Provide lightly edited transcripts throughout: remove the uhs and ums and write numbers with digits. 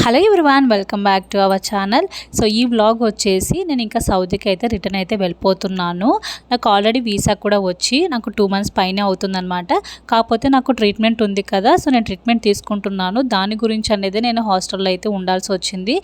Hello everyone, welcome back to our channel. So ఈ vlog వచ్చేసి నేను ఇంకా సౌదీకి అయితే రిటర్న్ అయితే వెళ్ళిపోతున్నాను. నాకు ఆల్రెడీ వీసా కూడా వచ్చి నాకు 2 months పైనే అవుతుందన్నమాట. కాకపోతే నాకు ట్రీట్మెంట్ ఉంది కదా, సో నేను ట్రీట్మెంట్ తీసుకుంటున్నాను. దాని గురించి అనేది నేను హాస్టల్లో అయితే ఉండాల్సి వచ్చింది.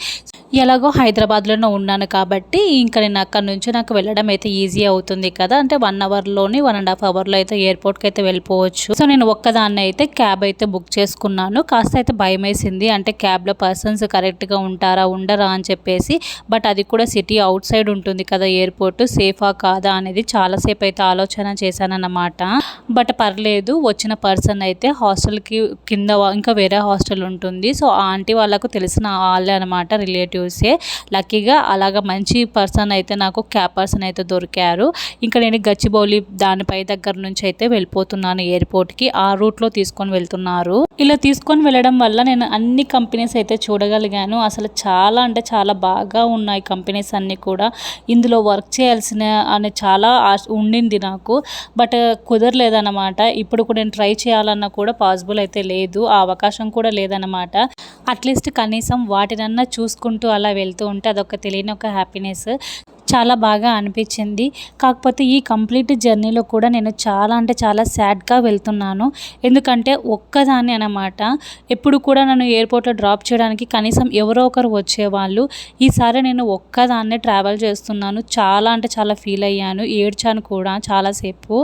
ఎలాగో హైదరాబాద్లోనే ఉన్నాను కాబట్టి ఇంకా నేను అక్కడ నుంచి నాకు వెళ్ళడం అయితే ఈజీ అవుతుంది కదా. అంటే 1 hourలోని 1.5 hourలో అయితే ఎయిర్పోర్ట్కి అయితే వెళ్ళిపోవచ్చు. సో నేను ఒక్కదాన్ని అయితే క్యాబ్ అయితే బుక్ చేసుకున్నాను. కాస్త అయితే భయం వేసింది, అంటే క్యాబ్లో పర్సన్స్ కరెక్ట్గా ఉంటారా ఉండరా అని చెప్పేసి. బట్ అది కూడా సిటీ అవుట్ సైడ్ ఉంటుంది కదా ఎయిర్పోర్ట్, సేఫా కాదా అనేది చాలాసేపు అయితే ఆలోచన చేశానన్నమాట. బట్ పర్లేదు, వచ్చిన పర్సన్ అయితే హాస్టల్కి కింద ఇంకా వేరే హాస్టల్ ఉంటుంది. సో ఆ ఆంటీ వాళ్ళకు తెలిసిన వాళ్ళే అనమాట, రిలేటివ్సే. లక్కీగా అలాగా మంచి పర్సన్ అయితే నాకు క్యాబ్ పర్సన్ అయితే దొరికారు. ఇంకా నేను గచ్చిబౌలి దానిపై దగ్గర నుంచి అయితే వెళ్ళిపోతున్నాను ఎయిర్పోర్ట్కి. ఆ రూట్లో తీసుకొని వెళ్తున్నారు. ఇలా తీసుకొని వెళ్ళడం వల్ల నేను అన్ని కంపెనీస్ అయితే చూడగలిగాను. అసలు చాలా అంటే చాలా బాగా ఉన్నాయి కంపెనీస్ అన్నీ కూడా. ఇందులో వర్క్ చేయాల్సిన అని చాలా ఉండింది నాకు, బట్ కుదరలేదన్నమాట. ఇప్పుడు కూడా నేను ట్రై చేయాలన్నా కూడా పాసిబుల్ అయితే లేదు, ఆ అవకాశం కూడా లేదన్నమాట. అట్లీస్ట్ కనీసం వాటినన్నా చూసుకుంటూ అలా వెళ్తూ ఉంటే అదొక తెలియని ఒక హ్యాపీనెస్. చాలా బాగా అనిపించింది. కాకపోతే ఈ కంప్లీట్ జర్నీలో కూడా నేను చాలా అంటే చాలా సాడ్గా వెళ్తున్నాను. ఎందుకంటే ఒక్కదాన్ని అన్నమాట. ఎప్పుడు కూడా నన్ను ఎయిర్పోర్ట్లో డ్రాప్ చేయడానికి కనీసం ఎవరో ఒకరు వచ్చేవాళ్ళు. ఈసారి నేను ఒక్కదాన్నే ట్రావెల్ చేస్తున్నాను. చాలా అంటే చాలా ఫీల్ అయ్యాను, ఏడ్చాను కూడా చాలాసేపు.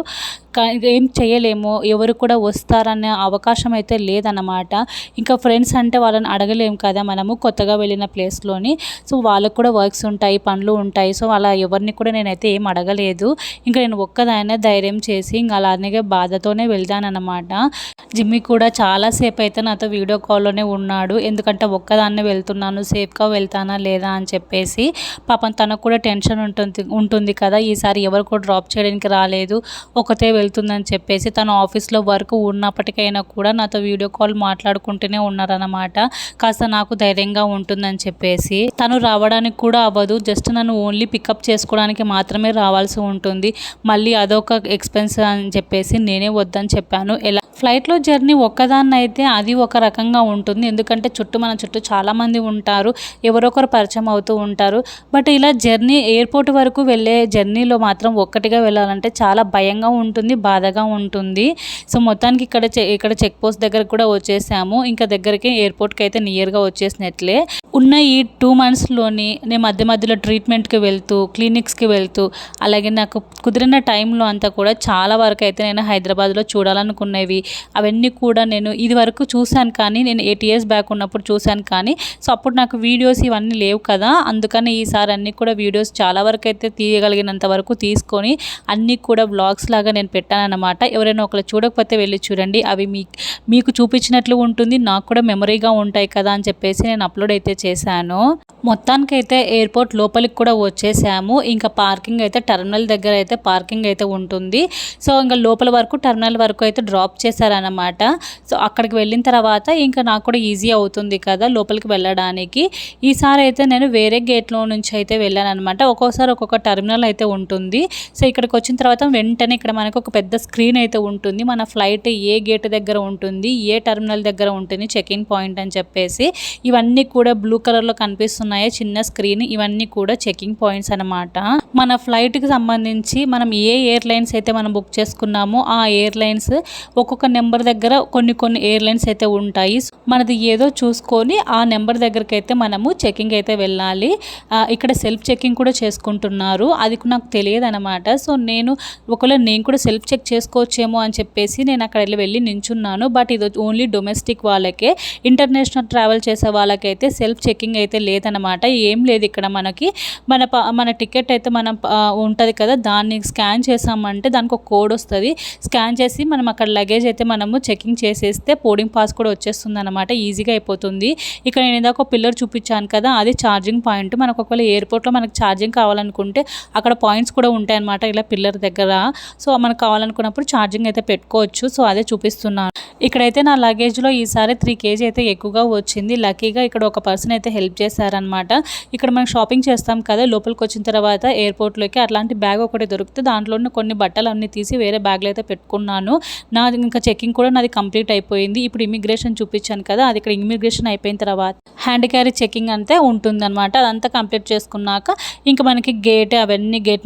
ఏం చేయలేము, ఎవరు కూడా వస్తారనే అవకాశం అయితే లేదన్నమాట. ఇంకా ఫ్రెండ్స్ అంటే వాళ్ళని అడగలేము కదా మనము కొత్తగా వెళ్ళిన ప్లేస్లోని. సో వాళ్ళకు కూడా వర్క్స్ ఉంటాయి, పనులు ఉంటాయి. సో అలా ఎవరిని కూడా నేనైతే ఏం అడగలేదు. ఇంకా నేను ఒక్కదాన్నే ధైర్యం చేసి ఇంకా అలానే బాధతోనే వెళ్దానన్నమాట. జిమ్మి కూడా చాలాసేపు అయితే నాతో వీడియో కాల్లోనే ఉన్నాడు. ఎందుకంటే ఒక్కదాన్నే వెళ్తున్నాను, సేఫ్గా వెళ్తానా లేదా అని చెప్పేసి. పాపం తనకు కూడా టెన్షన్ ఉంటుంది కదా, ఈసారి ఎవరు కూడా డ్రాప్ చేయడానికి రాలేదు, ఒకతే వెళ్తుందని చెప్పేసి. తను ఆఫీస్లో వర్క్ ఉన్నప్పటికైనా కూడా నాతో వీడియో కాల్ మాట్లాడుకుంటూనే ఉన్నారన్నమాట. కాస్త నాకు ధైర్యంగా ఉంటుందని చెప్పేసి. తను రావడానికి కూడా అవ్వదు, జస్ట్ నన్ను ఓన్లీ పికప్ చేసుకోవడానికి మాత్రమే రావాల్సి ఉంటుంది. మళ్ళీ అదొక ఎక్స్పెన్స్ అని చెప్పేసి నేనే వద్దని చెప్పాను. ఎలా ఫ్లైట్లో జర్నీ ఒక్కదాన్ని అయితే అది ఒక రకంగా ఉంటుంది, ఎందుకంటే మన చుట్టూ చాలామంది ఉంటారు, ఎవరొకరు పరిచయం అవుతూ ఉంటారు. బట్ ఇలా జర్నీ ఎయిర్పోర్ట్ వరకు వెళ్ళే జర్నీలో మాత్రం ఒక్కటిగా వెళ్ళాలంటే చాలా భయంగా ఉంటుంది, బాధగా ఉంటుంది. సో మొత్తానికి ఇక్కడ చెక్ పోస్ట్ దగ్గర కూడా వచ్చేసాము. ఇంకా దగ్గరికి ఎయిర్పోర్ట్కి అయితే నియర్గా వచ్చేసినట్లే. ఉన్న ఈ 2 monthsలోని నేను మధ్యలో ట్రీట్మెంట్కి వెళ్తూ, క్లినిక్స్కి వెళ్తూ, అలాగే నాకు కుదిరిన టైంలో అంతా కూడా చాలా వరకు అయితే నేను హైదరాబాద్లో చూడాలనుకునేవి అవన్నీ కూడా నేను ఇది వరకు చూశాను. కానీ నేను 8 years బ్యాక్ ఉన్నప్పుడు చూశాను, కానీ సో అప్పుడు నాకు వీడియోస్ ఇవన్నీ లేవు కదా. అందుకని ఈసారి అన్నీ కూడా వీడియోస్ చాలా వరకు అయితే తీయగలిగినంత వరకు తీసుకొని అన్నీ కూడా వ్లాగ్స్ లాగా నేను పెట్టానన్నమాట. ఎవరైనా ఒకరు చూడకపోతే వెళ్ళి చూడండి, అవి మీకు చూపించినట్లు ఉంటుంది, నాకు కూడా మెమరీగా ఉంటాయి కదా అని చెప్పేసి నేను అప్లోడ్ అయితే చేశాను. మొత్తానికైతే ఎయిర్పోర్ట్ లోపలికి కూడా వచ్చేసాము. ఇంకా పార్కింగ్ అయితే టెర్మినల్ దగ్గర అయితే పార్కింగ్ అయితే ఉంటుంది. సో ఇంకా లోపల వరకు టెర్మినల్ వరకు అయితే డ్రాప్ చేశారనమాట. సో అక్కడికి వెళ్ళిన తర్వాత ఇంకా నాకు కూడా ఈజీ అవుతుంది కదా లోపలికి వెళ్ళడానికి. ఈసారి అయితే నేను వేరే గేట్లో నుంచి అయితే వెళ్ళాను అనమాట. ఒక్కోసారి ఒక్కొక్క టెర్మినల్ అయితే ఉంటుంది. సో ఇక్కడికి వచ్చిన తర్వాత వెంటనే ఇక్కడ మనకు ఒక పెద్ద స్క్రీన్ అయితే ఉంటుంది, మన ఫ్లైట్ ఏ గేట్ దగ్గర ఉంటుంది, ఏ టెర్మినల్ దగ్గర ఉంటుంది, చెకింగ్ పాయింట్ అని చెప్పేసి. ఇవన్నీ కూడా బ్లూ కలర్లో కనిపిస్తున్నాయి, చిన్న స్క్రీన్. ఇవన్నీ కూడా చెకింగ్ పాయింట్స్ అనమాట. మన ఫ్లైట్కి సంబంధించి మనం ఏ ఎయిర్లైన్స్ అయితే మనం బుక్ చేసుకున్నామో ఆ ఎయిర్లైన్స్ ఒక్కొక్క నెంబర్ దగ్గర కొన్ని ఎయిర్లైన్స్ అయితే ఉంటాయి. మనది ఏదో చూసుకొని ఆ నెంబర్ దగ్గరికి అయితే మనము చెకింగ్ అయితే వెళ్ళాలి. ఇక్కడ సెల్ఫ్ చెకింగ్ కూడా చేసుకుంటున్నారు, అది నాకు తెలియదు అనమాట. సో నేను కూడా సెల్ఫ్ చెక్ చేసుకోవచ్చేమో అని చెప్పేసి నేను అక్కడ వెళ్ళి నించున్నాను. బట్ ఇది ఓన్లీ డొమెస్టిక్ వాళ్ళకే, ఇంటర్నేషనల్ ట్రావెల్ చేసే వాళ్ళకైతే సెల్ఫ్ చెకింగ్ అయితే లేదనమాట. ఏం లేదు ఇక్కడ. మనకి మన టికెట్ అయితే మనం ఉంటుంది కదా, దాన్ని స్కాన్ చేసామంటే దానికి ఒక కోడ్ వస్తుంది. స్కాన్ చేసి మనం అక్కడ లగేజ్ అయితే మనము చెకింగ్ చేసేస్తే బోర్డింగ్ పాస్ కూడా వచ్చేస్తుంది అనమాట, ఈజీగా అయిపోతుంది. ఇక్కడ నేను ఇందాక ఒక పిల్లర్ చూపించాను కదా, అది ఛార్జింగ్ పాయింట్. మనకు ఒకవేళ ఎయిర్పోర్ట్లో మనకు ఛార్జింగ్ కావాలనుకుంటే అక్కడ పాయింట్స్ కూడా ఉంటాయి అనమాట, ఇలా పిల్లర్ దగ్గర. సో మనకు కావాలనుకున్నప్పుడు ఛార్జింగ్ అయితే పెట్టుకోవచ్చు. సో అదే చూపిస్తున్నాను. ఇక్కడైతే నా లగేజ్లో ఈసారి 3 kg అయితే ఎక్కువగా వచ్చింది. లక్కీగా ఇక్కడ ఒక పర్సన్ అయితే హెల్ప్ చేశారనమాట. అనమాట. ఇక్కడ మనం షాపింగ్ చేస్తాం కదా, లోపలికి వచ్చిన తర్వాత ఎయిర్పోర్ట్లోకి అట్లాంటి బ్యాగ్ ఒకటి దొరికితే దాంట్లోనే కొన్ని బట్టలు అన్నీ తీసి వేరే బ్యాగ్లో అయితే పెట్టుకున్నాను. నాది ఇంకా చెకింగ్ కూడా నాది కంప్లీట్ అయిపోయింది. ఇప్పుడు ఇమిగ్రేషన్ చూపించాను కదా, అది ఇక్కడ ఇమిగ్రేషన్ అయిపోయిన తర్వాత హ్యాండ్ క్యారీ చెకింగ్ అంతే ఉంటుందన్నమాట. అదంతా కంప్లీట్ చేసుకున్నాక ఇంకా మనకి గేట్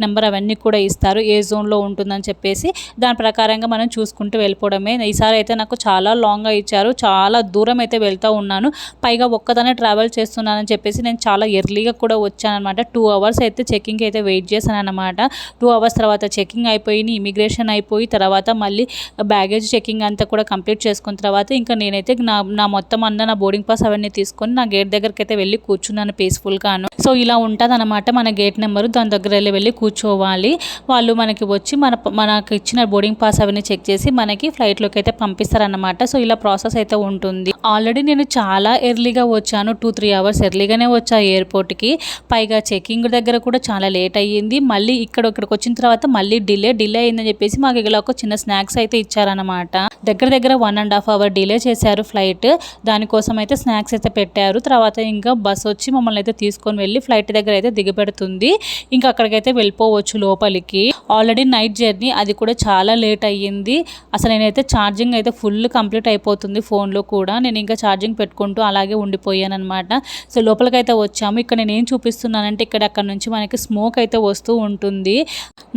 నెంబర్ అవన్నీ కూడా ఇస్తారు, ఏ జోన్లో ఉంటుందని చెప్పేసి. దాని ప్రకారంగా మనం చూసుకుంటూ వెళ్ళిపోవడమే. ఈసారి అయితే నాకు చాలా లాంగ్గా ఇచ్చారు, చాలా దూరం అయితే వెళ్తూ ఉన్నాను. పైగా ఒక్కదానే ట్రావెల్ చేస్తున్నానని చెప్పేసి నేను చాలా ఎర్లీగా కూడా వచ్చానమాట. 2 అవర్స్ అయితే చెకింగ్కి అయితే వెయిట్ చేశాను అనమాట. 2 అవర్స్ తర్వాత చెకింగ్ అయిపోయి, ఇమిగ్రేషన్ అయిపోయి, తర్వాత మళ్ళీ బ్యాగేజ్ చెకింగ్ అంతా కూడా కంప్లీట్ చేసుకున్న తర్వాత ఇంకా నేనైతే నా మొత్తం నా బోర్డింగ్ పాస్ అవన్నీ తీసుకొని నా గేట్ దగ్గరికి అయితే వెళ్ళి కూర్చున్నాను పీస్ఫుల్గాను. సో ఇలా ఉంటుంది అనమాట మన గేట్ నెంబరు. దాని దగ్గర వెళ్ళి కూర్చోవాలి. వాళ్ళు మనకి వచ్చి మనకి ఇచ్చిన బోర్డింగ్ పాస్ అవన్నీ చెక్ చేసి మనకి ఫ్లైట్లోకి అయితే పంపిస్తారన్నమాట. సో ఇలా ప్రాసెస్ అయితే ఉంటుంది. ఆల్రెడీ నేను చాలా ఎర్లీగా వచ్చాను, 2-3 అవర్స్ ఎర్లీగానే వచ్చా ఎయిర్పోర్ట్కి. పైగా చెకింగ్ దగ్గర కూడా చాలా లేట్ అయ్యింది. మళ్ళీ ఇక్కడికి వచ్చిన తర్వాత మళ్ళీ డిలే అయిందని చెప్పేసి మాకు ఇలా ఒక చిన్న స్నాక్స్ అయితే ఇచ్చారనమాట. దగ్గర 1.5 అవర్ డిలే చేశారు ఫ్లైట్. దానికోసం అయితే స్నాక్స్ అయితే పెట్టారు. తర్వాత ఇంకా బస్ వచ్చి మమ్మల్ని అయితే తీసుకొని వెళ్ళి ఫ్లైట్ దగ్గర అయితే దిగబెడుతుంది. ఇంకా అక్కడికైతే వెళ్ళిపోవచ్చు లోపలికి. ఆల్రెడీ నైట్ జర్నీ, అది కూడా చాలా లేట్ అయ్యింది. అసలు నేనైతే ఛార్జింగ్ అయితే ఫుల్ కంప్లీట్ అయిపోతుంది ఫోన్లో కూడా. నేను ఇంకా ఛార్జింగ్ పెట్టుకుంటూ అలాగే ఉండిపోయాను అనమాట. సో లోపలికైతే వచ్చాము. ఇక్కడ నేను ఏం చూపిస్తున్నానంటే అక్కడ నుంచి మనకి స్మోక్ అయితే వస్తూ ఉంటుంది.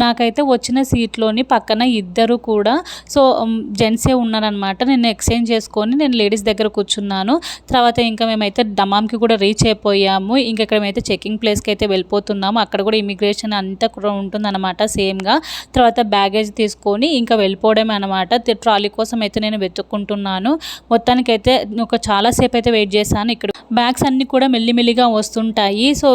నాకైతే వచ్చిన సీట్లోని పక్కన ఇద్దరు కూడా జెంట్సే ఉన్నారనమాట. నేను ఎక్స్చేంజ్ చేసుకొని నేను లేడీస్ దగ్గర కూర్చున్నాను. తర్వాత ఇంకా మేమైతే దమాంకి కూడా రీచ్ అయిపోయాము. ఇంకా ఇక్కడ మేమైతే చెకింగ్ ప్లేస్కి అయితే వెళ్ళిపోతున్నాము. అక్కడ కూడా ఇమిగ్రేషన్ అంతా కూడా ఉంటుందన్నమాట సేమ్గా. తర్వాత బ్యాగేజ్ తీసుకొని ఇంకా వెళ్ళిపోవడమే అనమాట. ట్రాలీ కోసం అయితే నేను వెతుక్కుంటున్నాను. మొత్తానికైతే ఒక చాలాసేపు అయితే వెయిట్ చేశాను. ఇక్కడ బ్యాగ్స్ అన్నీ కూడా మెల్లిమెల్లిగా వస్తుంటాయి. సో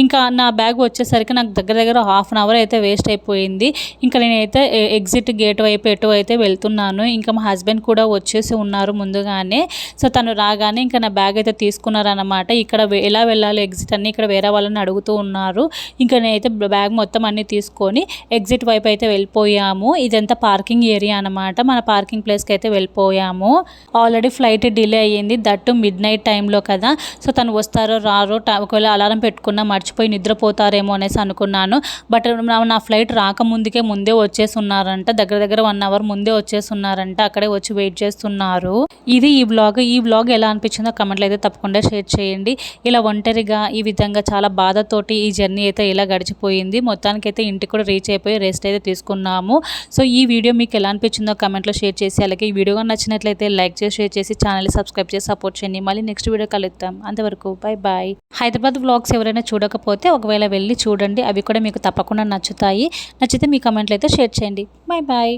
ఇంకా నా బ్యాగ్ వచ్చేసరికి నాకు దగ్గర 1/2 అవర్ అయితే వేస్ట్ అయిపోయింది. ఇంకా నేనైతే ఎగ్జిట్ గేట్ వైపు ఎటు అయితే వెళ్తున్నాను. ఇంకా మా హస్బెండ్ కూడా వచ్చేసి ఉన్నారు ముందుగానే. సో తను రాగానే ఇంకా నా బ్యాగ్ అయితే తీసుకున్నారనమాట. ఇక్కడ ఎలా వెళ్ళాలి ఎగ్జిట్ అన్ని ఇక్కడ వేరే వాళ్ళని అడుగుతూ ఉన్నారు. ఇంకా నేనైతే బ్యాగ్ మొత్తం అన్నీ తీసుకొని ఎగ్జిట్ వైపు అయితే వెళ్ళిపోయాము. ఇదంతా పార్కింగ్ ఏరియా అనమాట. మన పార్కింగ్ ప్లేస్కి అయితే వెళ్ళిపోయాము. ఆల్రెడీ ఫ్లైట్ డిలే అయ్యింది, దట్టు మిడ్నైట్ టైంలో కదా. సో తను వస్తారో రారో, ఒకవేళ అలారం పెట్టుకున్నా మర్చిపోయి నిద్రపోతారేమో అనేసి అనుకున్నాను. బట్ నా ఫ్లైట్ రాకముందుకే ముందే వచ్చేసి ఉన్నారంట. దగ్గర 1 అవర్ ముందే వచ్చేసి ఉన్నారంట. అక్కడే వచ్చి వెయిట్ చేస్తున్నారు. ఇది ఈ వ్లాగ్ ఎలా అనిపించిందో కమెంట్లో అయితే తప్పకుండా షేర్ చేయండి. ఇలా ఒంటరిగా ఈ విధంగా చాలా బాధతోటి ఈ జర్నీ అయితే ఇలా గడిచిపోయింది. మొత్తానికైతే ఇంటికి కూడా రీచ్ అయిపోయి రెస్ట్ అయితే తీసుకున్నాము. సో ఈ వీడియో మీకు ఎలా అనిపించిందో కమెంట్లో షేర్ చేసి, అలాగే ఈ వీడియో నచ్చినట్లయితే లైక్ చేసి షేర్ చేసి ఛానల్ని సబ్స్క్రైబ్ చేసి సపోర్ట్ చేయండి. మళ్ళీ నెక్స్ట్ వీడియో కలుద్దాం. అంతవరకు బాయ్. హైదరాబాద్ వ్లాగ్స్ ఎవరైనా చూడకపోతే ఒకవేళ వెళ్ళి చూడండి, అవి కూడా మీకు తప్పకుండా నచ్చుతాయి. నచ్చితే మీ కమెంట్లు అయితే షేర్ చేయండి. బాయ్.